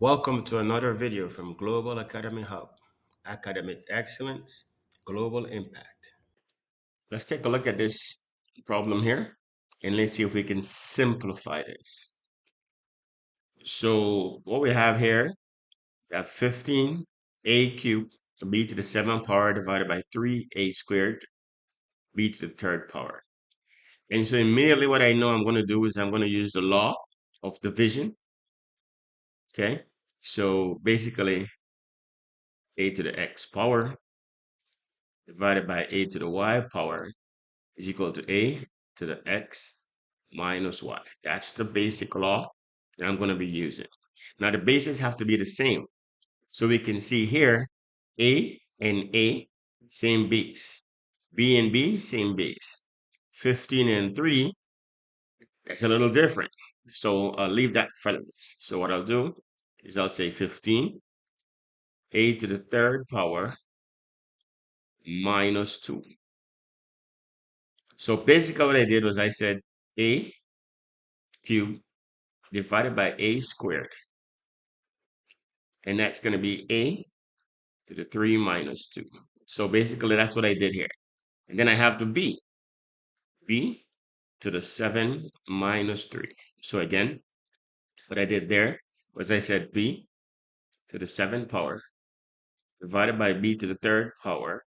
Welcome to another video from Global Academy Hub, Academic Excellence, Global Impact. Let's take a look at this problem here and let's see if we can simplify this. So what we have here, we have 15a cubed b to the 7th power divided by 3a squared b to the 3rd power. And so immediately what I know I'm going to do is I'm going to use the law of division. Okay, so basically a to the x power divided by a to the y power is equal to a to the x minus y. That's the basic law that I'm going to be using. Now the bases have to be the same. So we can see here, a and a, same base. B and b, same base. 15 and 3, that's a little different. So I'll leave that fellas. So what I'll do is I'll say 15, a to the 3rd power minus 2. So basically what I did was I said a cubed divided by a squared. And that's going to be a to the 3 minus 2. So basically that's what I did here. And then I have to b to the 7 minus 3. So again, what I did there was I said b to the 7th power divided by b to the 3rd power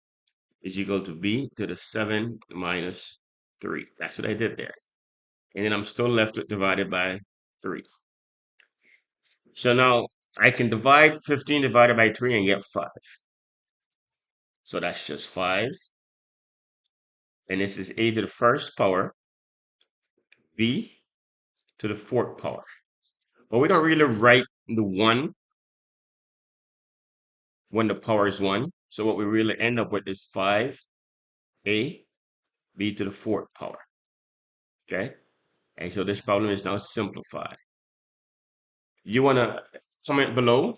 is equal to b to the 7 minus 3. That's what I did there. And then I'm still left with divided by 3. So now I can divide 15 divided by 3 and get 5. So that's just 5. And this is a to the 1st power, b to the 4th power. But we don't really write the 1 when the power is 1. So what we really end up with is 5a b to the 4th power. Okay? And so this problem is now simplified. You want to comment below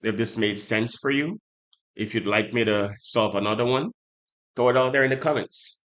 if this made sense for you. If you'd like me to solve another one, throw it out there in the comments.